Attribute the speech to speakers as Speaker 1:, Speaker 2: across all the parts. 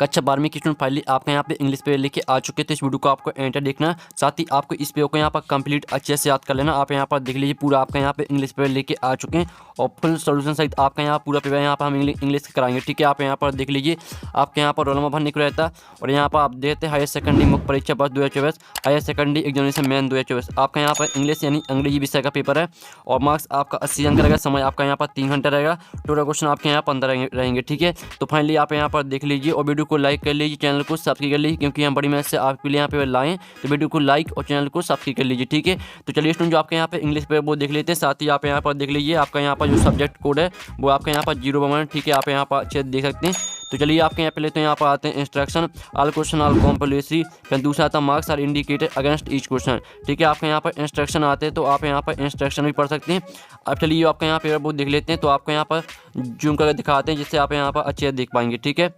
Speaker 1: कक्षा 12वीं की स्टूडेंट फाइनली आपके यहाँ पे इंग्लिश पे लेके आ चुके थे। इस वीडियो को आपको एंटर देखना, साथ ही आपको इस पेपर को यहाँ पर कंप्लीट अच्छे से याद कर लेना। आप यहाँ पर देख लीजिए पूरा आपका यहाँ पे इंग्लिश पेपर लेके आ चुके हैं और फुल सोल्यूशन सहित आपका यहाँ पूरा पेपर यहाँ पर हम इंग्लिश कराएंगे। ठीक है, आप यहाँ पर देख लीजिए आपके यहाँ पर रोल नंबर भरने को रहता है और यहाँ पर आप देते हैं हायर सेकेंडरी मुख्य परीक्षा वर्ष 2024, हायर सेकेंडरी एग्जामिनेशन मेन 2024। आपका यहाँ पर इंग्लिश यानी अंग्रेजी विषय का पेपर है और मार्क्स आपका 80 अंक रहेगा। समय आपका यहाँ पर 3 घंटा रहेगा। टोटल क्वेश्चन आपके यहाँ 15 रहेंगे। ठीक है, तो फाइनली आप यहाँ पर देख लीजिए और वीडियो को लाइक कर लीजिए, चैनल को सब्सक्राइब कर लीजिए, क्योंकि हम बड़ी मेहनत से आपके लिए यहाँ पे लाएँ। तो वीडियो को लाइक और चैनल को सब्सक्राइब कर लीजिए। ठीक है, तो चलिए स्टूडेंट जो आपके यहाँ पे इंग्लिश पे वो देख लेते हैं। साथ ही आप यहाँ पर देख लीजिए आपका यहाँ पर जो सब्जेक्ट कोड है वो आपका यहाँ पर 011। ठीक है, आप यहाँ पर अच्छे देख सकते हैं। तो चलिए आपके यहाँ पहले तो यहाँ पर आते हैं instruction, all question all compulsory. फिर दूसरा आता है marks are indicated against each question. ठीक है, आपके यहाँ पर इंस्ट्रक्शन आते हैं तो आप यहाँ पर इंस्ट्रक्शन भी पढ़ सकते हैं। अब चलिए आपका यहाँ पेपर बुक देख लेते हैं। तो आपको यहाँ पर जूम करके दिखाते हैं जिससे आप यहाँ पर अच्छे देख पाएंगे। ठीक है,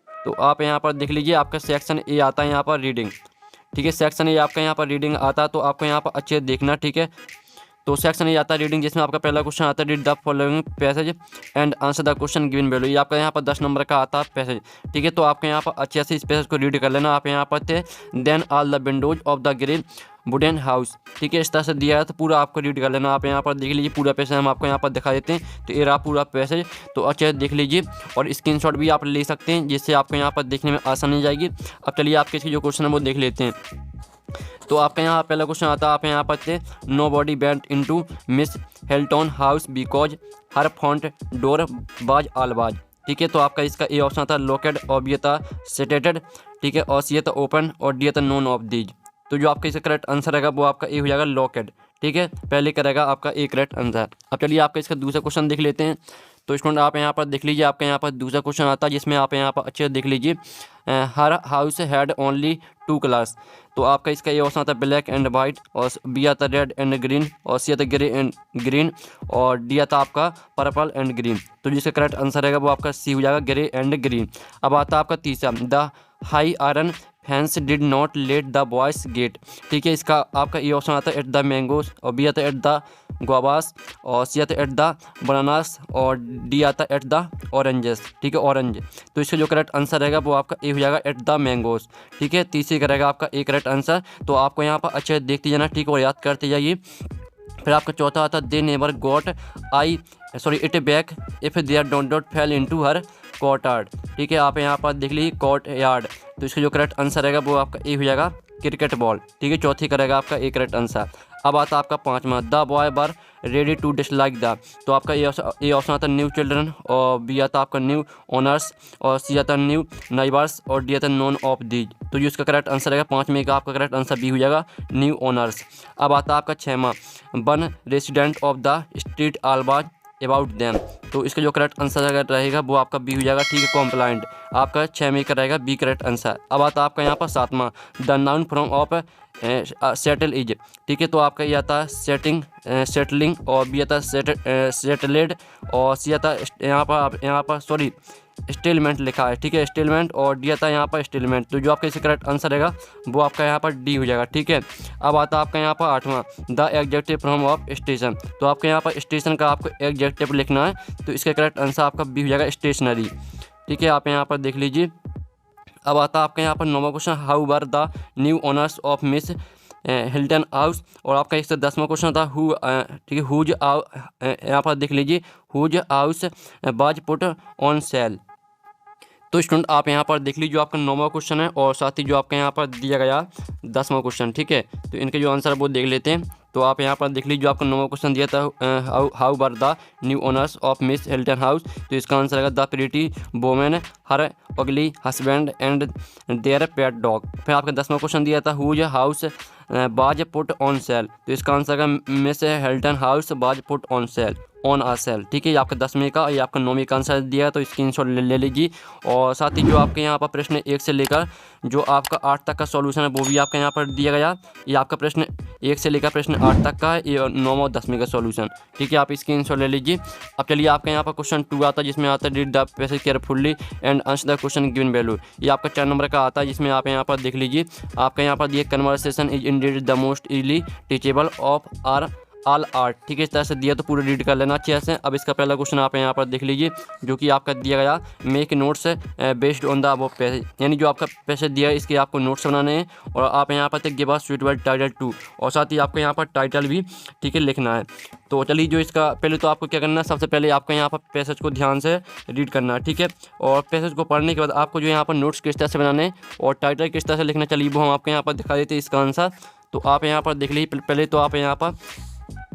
Speaker 1: तो आप यहाँ पर देख लीजिए आपका सेक्शन ए आता है यहाँ पर रीडिंग। ठीक है, सेक्शन ए आपका यहाँ पर रीडिंग आता है तो आपको यहाँ पर अच्छे देखना। ठीक है, तो सेक्शन ये आता है रीडिंग, जिसमें आपका पहला क्वेश्चन आता है read the following passage and answer the question given below. ये आपका यहाँ पर 10 नंबर का आता है पैसेज। ठीक है, तो आपके यहाँ पर अच्छे से इस पैसेज को रीड कर लेना। आप यहाँ पर थे then all the windows of the green wooden house. ठीक है, इस तरह से दिया है तो पूरा आपको रीड कर लेना। आप यहाँ पर देख लीजिए पूरा पैसेज हम आपको यहाँ पर दिखा देते हैं। तो ये रहा पूरा पैसेज, तो अच्छे से देख लीजिए और स्क्रीनशॉट भी आप ले सकते हैं जिससे आपको यहाँ पर देखने में आसानी हो जाएगी। अब चलिए आपके इसके जो क्वेश्चन है वो देख लेते हैं। तो आपका यहाँ पहला क्वेश्चन आता है आप यहाँ पर थे nobody went into Miss Helton house because her front door was always. ठीक है, तो आपका इसका ए ऑप्शन आता है लोकेड और बी आता सेटेटेड। ठीक है, और सी आता ओपन और डी आता नोन ऑफ दीज। तो जो आपका इसका करेक्ट आंसर रहेगा वो आपका ए हो जाएगा लोकेड। ठीक है, पहले करेगा आपका ए करेक्ट आंसर। अब चलिए आपका इसका दूसरा क्वेश्चन देख लेते हैं। तो स्टूडेंट आप यहाँ पर देख लीजिए आपका यहाँ पर दूसरा क्वेश्चन आता है जिसमें आप यहाँ पर अच्छे देख लीजिए हर हाउस हैड ओनली 2 कलर्स। तो आपका इसका ये ऑप्शन आता है ब्लैक एंड वाइट और बी आता रेड एंड ग्रीन और सी आता ग्रे एंड ग्रीन और डी आता आपका पर्पल एंड ग्रीन। तो जिसका करेक्ट आंसर रहेगा वो आपका सी हो जाएगा ग्रे एंड ग्रीन। अब आता है आपका तीसरा the high iron fence did not let the boys get. ठीक है, इसका आपका ये ऑप्शन आता है एट द मैंगोज और बी आता एट द गुआवास और सी आता एट द बनानास और डी आता एट द ऑरेंजेस। ठीक है, ऑरेंज। तो इसका जो करेक्ट आंसर रहेगा वो आपका ए हो जाएगा एट द मैंगोज। ठीक है, तीसरी का रहेगा आपका ए करेक्ट आंसर। तो आपको यहाँ पर अच्छे देखते जाना, ठीक है, और याद करते जाइए। फिर आपका चौथा आता they never got it back if there don't fell into her courtyard. ठीक है, आप यहाँ पर देख लीजिए कोर्ट यार्ड। तो इसका जो करेक्ट आंसर रहेगा वो आपका ए हो जाएगा क्रिकेट बॉल। ठीक है, चौथी करेगा आपका ए करेक्ट आंसर। अब आता आपका पाँचवा the boy were ready to dislike the. तो आपका ए ऑप्शन आता है न्यू चिल्ड्रन और बी आता आपका न्यू ओनर्स और सी आता न्यू नाइबर्स और डी आता नॉन ऑफ दीज। तो जो इसका करेक्ट आंसर रहेगा पाँचवें का आपका करेक्ट आंसर बी हो जाएगा न्यू ओनर्स। अब आता आपका छठवां one resident of the street always about them. तो इसका जो करेक्ट आंसर रहेगा वो आपका बी हो जाएगा। ठीक है, कॉम्प्लाइंट आपका 6 में का रहेगा बी करेक्ट आंसर। अब आता आपका यहाँ पर सातवां the noun from of settle is. ठीक है, तो आपका ये आता है सेटलिंग और बी आता सेटलेड और सी आता यहाँ पर सॉरी स्टेलमेंट लिखा है। ठीक है, स्टेलमेंट और डी आता है यहाँ पर स्टेलमेंट। तो जो आपका इसका करेक्ट आंसर रहेगा वो आपका यहाँ पर डी हो जाएगा। ठीक है, अब आता आपका यहाँ पर आठवां the adjective from of station. तो आपके यहाँ पर स्टेशन का आपको एग्जेक्टिव लिखना है। तो इसका करेक्ट आंसर आपका बी हो जाएगा स्टेशनरी। ठीक है, आप यहाँ पर देख लीजिए। अब आता आपका यहाँ पर नौवां question how were the new owners of Miss Hilton house. और आपका इससे 10वां क्वेश्चन था हु। ठीक है, हुज यहाँ पर देख लीजिए whose house was put on sale. तो स्टूडेंट आप यहाँ पर देख लीजिए आपका 9वां क्वेश्चन है और साथ ही जो आपका यहाँ पर दिया गया 10वां क्वेश्चन। ठीक है, तो इनके जो आंसर है वो देख लेते हैं। तो आप यहाँ पर देख लीजिए आपका 9वां क्वेश्चन दिया था how were the new owners of Miss Hilton house. तो इसका आंसर रहेगा the pretty women her ugly husband and their pet dog. फिर आपका 10वां क्वेश्चन दिया था whose house was put on sale. तो इसका आंसर है Miss Hilton house was put on sale on a sale. ठीक है, ये आपका 10वें का ये आपका 9वीं का आंसर दिया है। तो स्क्रीनशॉट ले लीजिए और साथ ही जो आपके यहाँ पर प्रश्न 1 से लेकर जो आपका 8 तक का सॉल्यूशन है वो भी आपका यहाँ पर दिया गया। ये आपका प्रश्न 1 से लेकर प्रश्न 8 तक का है, ये 9वां और 10वें का सॉल्यूशन। ठीक है, आप स्क्रीनशॉट ले लीजिए। अब चलिए आपके यहाँ पर क्वेश्चन 2 आता है जिसमें आता है read the passage carefully and answer the question given value. ये आपका 4 नंबर का आता है जिसमें आप यहाँ पर देख लीजिए आपका यहाँ पर दिए conversation is indeed the most easily teachable of our all art, ठीक है, इस तरह से दिया तो पूरे रीड कर लेना अच्छे से। अब इसका पहला क्वेश्चन आप यहाँ पर देख लीजिए जो कि आपका दिया गया, make notes based on the above passage, यानी जो आपका पैसेज दिया है इसके आपको नोट्स बनाने हैं और आप यहाँ पर give us suitable title to, और साथ ही आपको यहाँ पर टाइटल भी, ठीक है, लिखना है। तो चलिए जो इसका पहले तो आपको क्या करना है, सबसे पहले आपको यहाँ पर पैसेज को ध्यान से रीड करना है, ठीक है, और पैसेज को पढ़ने के बाद आपको जो यहाँ पर नोट्स किस तरह से बनाने हैं और टाइटल किस तरह से लिखना, चलिए वो हम आपको यहाँ पर दिखा देते हैं इसका आंसर। तो आप यहाँ पर देख लीजिए, पहले तो आप यहाँ पर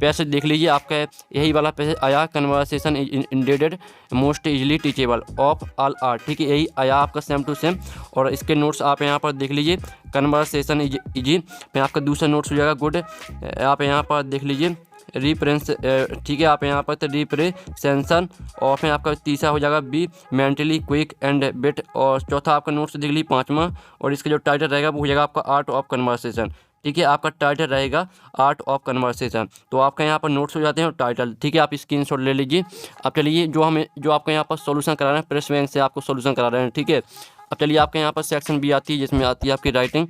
Speaker 1: पैसेज देख लीजिए, आपका यही वाला पैसेज आया, conversation indeed most easily teachable of all art, ठीक है, यही आया आपका सेम टू सेम। और इसके नोट्स आप यहाँ पर देख लीजिए, कन्वर्सेशन इजी, फिर आपका दूसरा नोट्स हो जाएगा गुड, आप यहाँ पर देख लीजिए रिप्रेंस, ठीक है, आप यहाँ पर रिप्रेजेंशन, और फिर आपका तीसरा हो जाएगा be mentally quick and bit, और चौथा आपका नोट्स देख लीजिए पाँचवा, और इसका जो टाइटल रहेगा वो हो जाएगा आपका आर्ट ऑफ कन्वर्सेशन, ठीक है, आपका टाइटल रहेगा आर्ट ऑफ कन्वर्सेशन। तो आपका यहाँ पर नोट्स हो जाते हैं और टाइटल, ठीक है, आप स्क्रीनशॉट ले लीजिए। अब चलिए जो आपका यहाँ पर सॉल्यूशन करा रहे हैं, प्रेस बैंक से आपको सॉल्यूशन करा रहे हैं, ठीक है। अब चलिए आपके यहाँ पर सेक्शन भी आती है जिसमें आती है आपकी राइटिंग।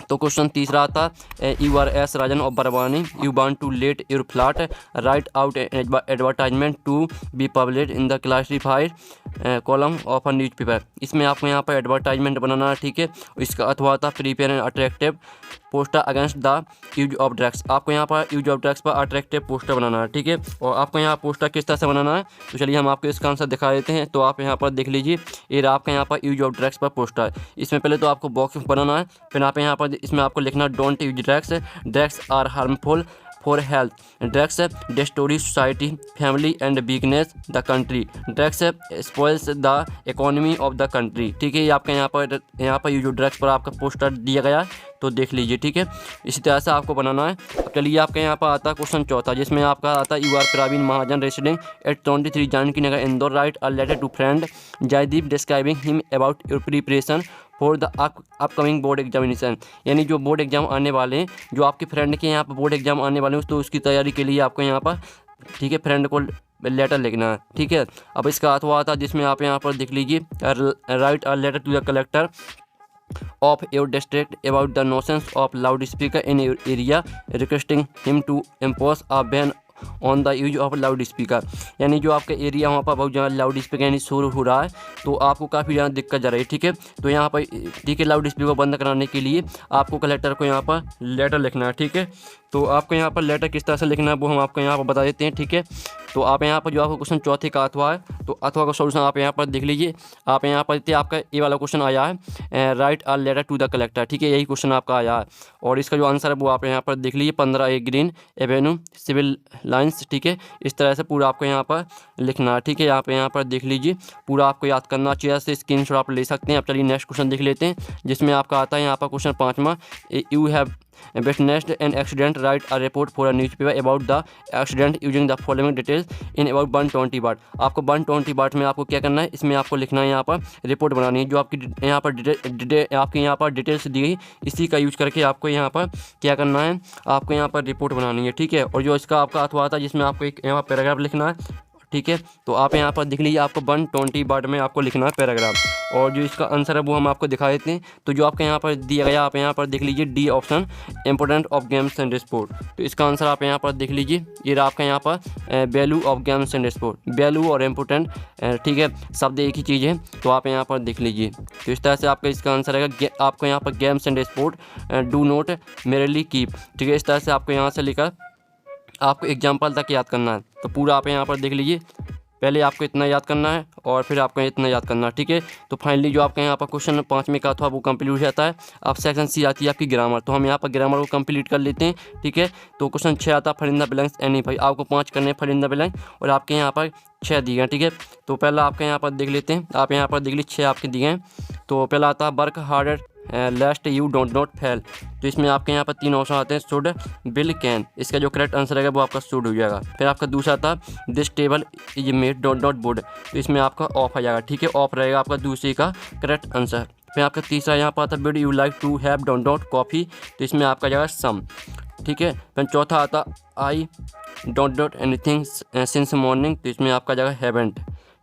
Speaker 1: तो क्वेश्चन तीसरा आता है, you are S Rajan of Barwani, you want to let your flat, write out advertisement to be publish in the classified column of a newspaper. इसमें आपको यहाँ पर एडवर्टाइजमेंट बनाना है, ठीक है, इसका अथवा आता prepare an attractive poster against the use of drugs, आपको यहाँ पर यूज ऑफ ड्रग्स पर अट्रैक्टिव पोस्टर बनाना है, ठीक है, और आपको यहाँ पोस्टर किस तरह से बनाना है, तो चलिए हम आपको इसका आंसर दिखा देते हैं। तो आप यहाँ पर देख लीजिए, ये आपका यहाँ पर यूज ऑफ ड्रग्स पर पोस्टर, इसमें पहले तो आपको बॉक्स बनाना है, फिर आप यहाँ पर इसमें आपको लिखना don't use drugs, drugs are harmful for health, drugs destroy society family and weakens the country, drugs spoils the economy of the country, ठीक है, ये आपका यहाँ पर यूज ऑफ ड्रग्स पर आपका पोस्टर दिया गया है, तो देख लीजिए, ठीक है, इसी तरह से आपको बनाना है। अब चलिए आपके यहाँ पर आता है क्वेश्चन चौथा, जिसमें आपका आता है, you are Praveen Mahajan residing at 23 Janaki Nagar Indore, write a letter to friend Jaydeep describing him about your preparation for the upcoming board examination, यानी जो बोर्ड एग्जाम आने वाले हैं, जो आपके फ्रेंड के यहाँ पर बोर्ड एग्जाम आने वाले हैं, तो उसकी तैयारी के लिए आपको यहाँ पर, ठीक है, फ्रेंड को लेटर लिखना है, ठीक है। अब इसका अथवा आता है जिसमें आप यहाँ पर देख लीजिए, write a letter to the collector of your district about the notions of loudspeaker in your area, requesting him to impose a ban on the use of loud speaker, यानी जो आपका एरिया वहाँ पर बहुत ज़्यादा लाउड स्पीकर यानी शोर हो रहा है, तो आपको काफ़ी ज़्यादा दिक्कत जा रही है, ठीक है, तो यहाँ पर, ठीक है, लाउड स्पीकर बंद कराने के लिए आपको कलेक्टर को यहाँ पर लेटर लिखना है, ठीक है। तो आपको यहाँ पर लेटर किस तरह से लिखना है वो हम आपको यहाँ पर बता देते हैं, ठीक है। तो आप यहाँ पर जो आपको क्वेश्चन चौथे का अथवा है, तो अथवा का सॉल्यूशन आप यहाँ पर देख लीजिए, आप यहाँ पर आपका ये वाला क्वेश्चन आया है, write a letter to the collector, ठीक है, यही क्वेश्चन आपका आया है, और इसका जो आंसर है वो आप यहाँ पर देख लीजिए, 15A green Avenue civil lines, ठीक है, इस तरह से पूरा आपको यहाँ पर लिखना है, ठीक है, यहाँ पर देख लीजिए, पूरा आपको याद करना चाहिए, से स्क्रीनशॉट आप ले सकते हैं। अब चलिए नेक्स्ट क्वेश्चन देख लेते हैं, जिसमें आपका आता है यहाँ पर क्वेश्चन पाँचवा, you have witnessed an accident, write a report for a newspaper about the accident using the following details in about 120 word. आपको 120 वर्ड में आपको क्या करना है, इसमें आपको लिखना है, यहाँ पर रिपोर्ट बनानी है, जो आपकी यहाँ पर आपके यहाँ पर डिटेल्स दी गई, इसी का यूज करके आपको यहाँ पर क्या करना है, आपको यहाँ पर रिपोर्ट बनानी है, ठीक है। और जो इसका आपका अथवा आता है जिसमें आपको एक यहाँ पैराग्राफ लिखना है, ठीक है, तो आप यहाँ पर देख लीजिए, आपको 120 वर्ड में आपको लिखना है पैराग्राफ, और जो इसका आंसर है वो हम आपको दिखा देते हैं। तो जो आपके यहाँ पर दिया गया, आप यहाँ पर देख लीजिए D option, important of games and sport, तो इसका आंसर आप यहाँ पर देख लीजिए, ये आपका यहाँ पर value of games and sport, value और इम्पोर्टेंट, ठीक है, शब्द एक ही चीज़ है, तो आप यहाँ पर देख लीजिए। तो इस तरह से आपका इसका आंसर रहेगा, आपको यहाँ पर games and sport do not merely keep, ठीक है, इस तरह से आपको यहाँ से लेकर आपको एग्जाम्पल तक याद करना है। तो पूरा आप यहाँ पर देख लीजिए, पहले आपको इतना याद करना है और फिर आपको इतना याद करना है, ठीक है। तो फाइनली जो आपका यहाँ पर क्वेश्चन 5 में का था वो कंप्लीट हो जाता है। अब सेक्शन सी आती है आपकी ग्रामर, तो हम यहाँ पर ग्रामर को कंप्लीट कर लेते हैं, ठीक है। तो क्वेश्चन 6 आता है fill in the blanks any, भाई आपको 5 करने फिल इन द ब्लैंक, और आपके यहाँ पर 6 दिए हैं, ठीक है। तो पहला आपके यहाँ पर देख लेते हैं, आप यहाँ पर देख लीजिए 6 आपके दिए हैं। तो पहला आता है work harder लेस्ट you don't not fail, तो इसमें आपके यहाँ पर 3 ऑप्शन आते हैं, शुड, विल, कैन, इसका जो करेक्ट आंसर रहेगा वो आपका शुड हो जाएगा। फिर आपका दूसरा था this table is made don't not would, तो इसमें आपका ऑफ आ जाएगा, ठीक है, ऑफ रहेगा आपका दूसरे का करेक्ट आंसर। फिर आपका तीसरा यहाँ पर आता है would you like to have don't not coffee, तो इसमें आपका जाएगा सम, ठीक है। फिर चौथा आता I don't not anything since morning, तो इसमें आपका जाएगा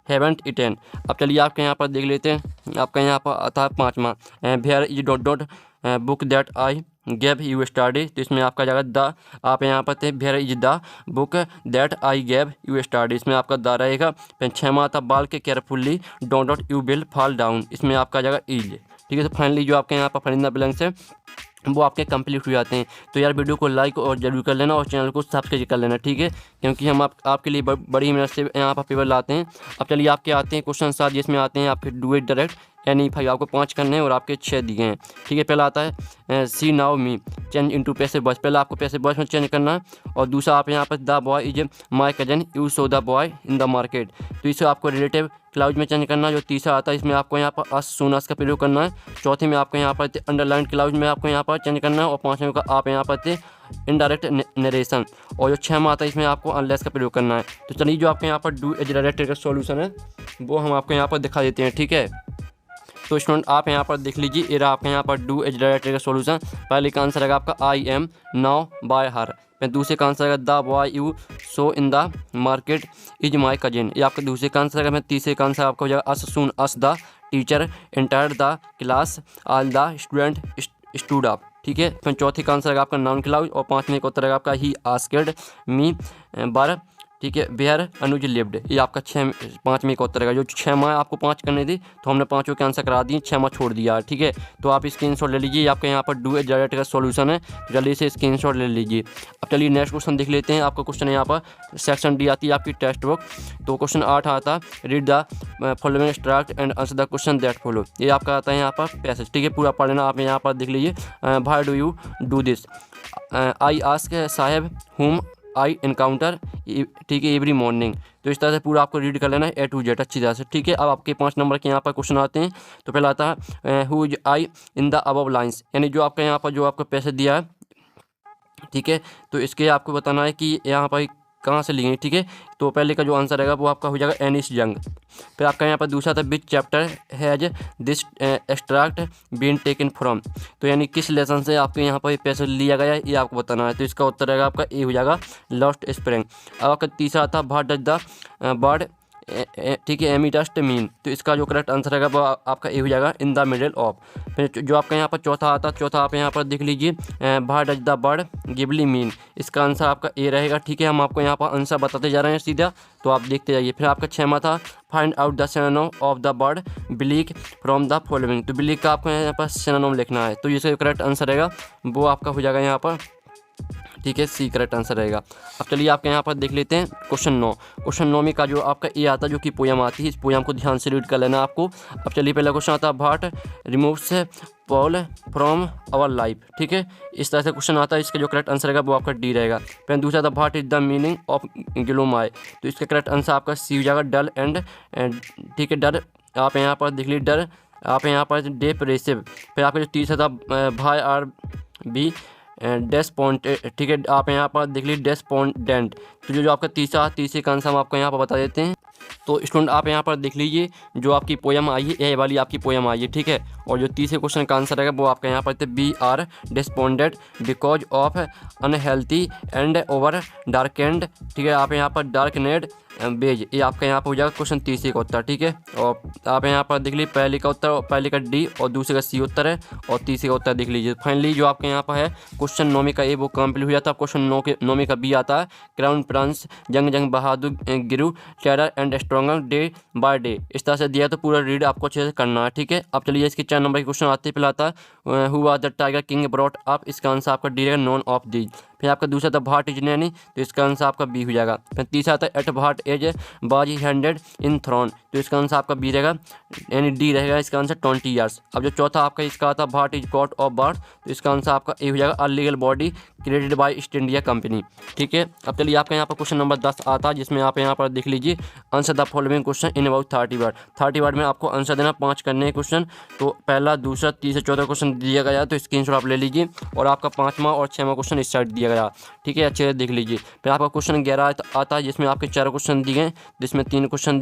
Speaker 1: हैवेंट इटेन। अब चलिए आपके यहाँ पर देख लेते हैं, आपका यहाँ पर आता है 5वां where is dot dot book that I gave you study, तो इसमें आपका जाएगा द, आप यहाँ पर थे where is the book that I gave you study, इसमें आपका द रहेगा। फिर 6वां आता बाल के carefully don't dot you will fall down, इसमें आपका जाएगा इज। ठीक है, तो फाइनली जो आपके यहाँ पर फरिंदा ब्लैंक्स है वो आपके कंप्लीट हो जाते हैं। तो यार वीडियो को लाइक और जरूर कर लेना और चैनल को सब्सक्राइब कर लेना, ठीक है, क्योंकि हम आपके लिए बड़ी मेहनत से यहाँ पर पेपर लाते हैं। अब चलिए आपके आते हैं क्वेश्चन 7, जिसमें आते हैं आपके डू इट डायरेक्ट यानी भाई आपको 5 करने हैं और आपके 6 दिए हैं। ठीक है, पहला आता है सी now me change into passive voice, पहला आपको पैसिव वॉइस में चेंज करना है। और दूसरा आप यहाँ पर the boy is my cousin you so the boy in the market, तो इसे आपको रिलेटिव क्लाउज में चेंज करना है। जो तीसरा आता है इसमें आपको यहाँ पर अस सून अस का प्रयोग करना है। चौथे में आपको यहाँ पर अंडरलाइन क्लाउज में आपको यहाँ पर चेंज करना है। और 5वें का आप यहाँ पर इनडायरेक्ट नरेशन। और जो 6वां आता है इसमें आपको अनलेस का प्रयोग करना है। तो चलिए जो आपके यहाँ पर डू एज डायरेक्ट का सॉल्यूशन है वो हम आपको यहाँ पर दिखा देते हैं। ठीक है, तो स्टूडेंट आप यहाँ पर देख लीजिए, ये रहा आपके यहाँ पर डू एज डायरेक्ट का सॉल्यूशन। पहले का आंसर रहेगा आपका आई एम नाउ बाय हर, फिर दूसरे का आंसर रहेगा the boy you so in the market is my cousin, ये आपका दूसरे का आंसर रहेगा। फिर तीसरे का आंसर आपका हो जाएगा as soon as the teacher enter the class all the student stood up. ठीक है, फिर चौथे का आंसर रहेगा आपका नाउन क्लाउज। और 5वें का उत्तर रहेगा आपका ही आस्क्ड मी बर, ठीक है, वेयर अनुज लिव्ड, ये आपका 5वें का उत्तर रहेगा। जो 6वां आपको 5 करने दी तो हमने 5 के आंसर करा दिए, 6वां छोड़ दिया। ठीक है, तो आप स्क्रीनशॉट ले लीजिए, आपके यहाँ पर डू एज डायरेक्ट का सॉल्यूशन है, जल्दी से स्क्रीनशॉट ले लीजिए। अब चलिए नेक्स्ट क्वेश्चन देख लेते हैं। आपका क्वेश्चन यहाँ पर सेक्शन डी आती है आपकी टेक्स्ट बुक, तो क्वेश्चन 8 आता read the following extract and answer the question that follow, ये आपका आता है यहाँ पर पैसेज। ठीक है, पूरा पढ़ लेना। आप यहाँ पर देख लीजिए, why do you do this, I ask साहेब हुम आई इनकाउंटर, ठीक है, एवरी मॉर्निंग। तो इस तरह से पूरा आपको रीड कर लेना है ए टू जेड अच्छी तरह से। ठीक है, अब आपके 5 नंबर के यहाँ पर क्वेश्चन आते हैं। तो पहला आता है who is I in the above lines, यानी जो आपका यहाँ पर जो आपको पैसे दिया है, ठीक है, तो इसके आपको बताना है कि यहाँ पर कहाँ से लिए। ठीक है, तो पहले का जो आंसर रहेगा वो आपका हो जाएगा एनिस यंग। फिर आपका यहाँ पर दूसरा था which chapter has this extract been taken from, तो यानी किस लेसन से आपके यहाँ पर पैसे लिया गया है ये आपको बताना है। तो इसका उत्तर रहेगा आपका ए हो जाएगा लॉस्ट स्प्रिंग। अब आपका तीसरा था व्हाट डज द बर्ड, ठीक है, एमिडस्ट मीन, तो इसका जो करेक्ट आंसर रहेगा वो आपका ए हो जाएगा इन द मिडल ऑफ। फिर जो आपका यहाँ पर चौथा आता है, चौथा आप यहाँ पर देख लीजिए, what does the bird Ghibli mean, इसका आंसर आपका ए रहेगा। ठीक है, हम आपको यहाँ पर आंसर बताते जा रहे हैं सीधा, तो आप देखते जाइए। फिर आपका 6वां था find out the synonym of the bird bleak from the following, तो ब्लीक का आपको यहाँ पर सिनोनिम लिखना है। तो इसका जो करेक्ट आंसर रहेगा वो आपका हो जाएगा यहाँ पर, ठीक है, सी करेक्ट आंसर रहेगा। अब चलिए आपके यहाँ पर देख लेते हैं क्वेश्चन 9। क्वेश्चन 9 में का जो आपका ए आता है जो कि पोयम आती है, इस पोयम को ध्यान से रीड कर लेना आपको। अब चलिए पहला क्वेश्चन आता है what removes pall from our life, ठीक है, इस तरह से क्वेश्चन आता है। इसका जो करेक्ट आंसर रहेगा वो आपका डी रहेगा। फिर दूसरा था what is the meaning of gloomy, तो इसका करेक्ट आंसर आपका सी हो जाएगा डल एंड, ठीक है, डर आप यहाँ पर देख लीजिए, डर आप यहाँ पर डिप्रेसिव। फिर आपका जो तीसरा था भाई आर बी डेस्पोंट, ठीक है, आप यहाँ पर देख लीजिए डेस्पोंडेंट। तो जो आपका तीसरे का आंसर हम आपको यहाँ पर बता देते हैं। तो स्टूडेंट आप यहाँ पर देख लीजिए, जो आपकी पोयम आई है ये वाली आपकी पोयम आई है, ठीक है, और जो तीसरे क्वेश्चन का आंसर रहेगा वो आपका यहाँ पर B are despondent because of unhealthy and over darkened, ठीक है, आप यहाँ पर डार्कनेड बेज, ये आपका यहाँ पर हो जाएगा क्वेश्चन तीसरे का उत्तर। ठीक है, और आप यहाँ पर देख लीजिए पहले का उत्तर, पहले का डी और दूसरे का सी उत्तर है और तीसरे का उत्तर देख लीजिए। फाइनली जो आपके यहाँ पर है क्वेश्चन 9 का ए वो कंप्लीट हो जाता है। क्वेश्चन 9 का बी आता है crown prince Jang Bahadur grew terror and stronger day by day, इस तरह से दिया, तो पूरा रीड आपको अच्छे से करना है। ठीक है, अब चलिए इसके 4 नंबर के क्वेश्चन आते हैं। पहला आता है who was the tiger king brought up, इसका आंसर आपका डी रहेगा नॉन ऑफ दी। फिर आपका दूसरा था भाट इज नैनी, तो इसका आंसर आपका बी हो जाएगा। फिर तीसरा था एट भाट एज बाज हैंडेड इन थ्रोन, तो इसका आंसर आपका बी रहेगा, यानी डी रहेगा इसका आंसर 20 ईयर्स। अब जो चौथा आपका इसका आता what is got of birth, तो इसका आंसर आपका ए हो जाएगा illegal body created by East India Company. ठीक है, अब चलिए आपका यहाँ पर क्वेश्चन नंबर 10 आता है, जिसमें आप यहाँ पर देख लीजिए answer the following question in about 30 word. 30 word में आपको आंसर देना, 5 करने हैं क्वेश्चन। तो पहला, दूसरा, तीसरा, चौथा क्वेश्चन दिया गया, तो स्क्रीनशॉट आप ले लीजिए, और आपका 5वां और 6वां क्वेश्चन इस साइड दिया गया। ठीक है, अच्छे से देख लीजिए। फिर आपका क्वेश्चन 11 आता है, जिसमें आपके 4 क्वेश्चन दिए हैं, जिसमें 3 क्वेश्चन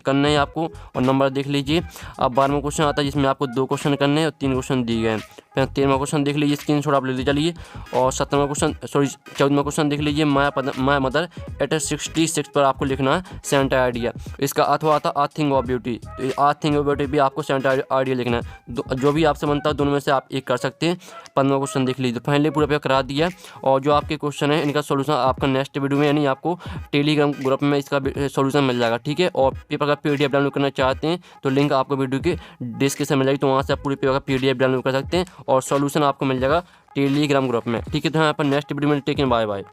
Speaker 1: करने हैं आपको और नंबर देख लीजिए। अब 12वां क्वेश्चन आता है, जिसमें आपको 2 क्वेश्चन करने हैं और 3 क्वेश्चन दिए गए हैं। फिर 13वां क्वेश्चन देख लीजिए, स्क्रीनशॉट आप ले लीजिए चलिए। और 17वां क्वेश्चन, सॉरी 14वां क्वेश्चन देख लीजिए, माय मदर एट 66 पर आपको लिखना है सेंट आइडिया। इसका अर्थ हुआ था आर्ट थिंग ऑफ ब्यूटी, तो आर्ट थिंग ऑफ ब्यूटी भी आपको सेंट आइडिया लिखना है। जो भी आपसे बनता है दोनों में से आप एक कर सकते हैं। 15वां क्वेश्चन देख लीजिए, फाइनली पूरा पेपर करा दिया। और जो आपके क्वेश्चन है इनका सोल्यूशन आपका नेक्स्ट वीडियो में, यानी आपको टेलीग्राम ग्रुप में इसका सोल्यूशन मिल जाएगा, ठीक है। और पेपर का PDF डाउनलोड करना चाहते हैं तो लिंक आपको वीडियो के डिस्क्रिप्शन में मिल जाएगी, तो वहाँ से आप पूरे पेपर का PDF डाउनलोड कर सकते हैं और सोल्यूशन आपको मिल जाएगा टेलीग्राम ग्रुप में, ठीक है। तो यहाँ पर नेक्स्ट वीडियो में टेक बाय बाय।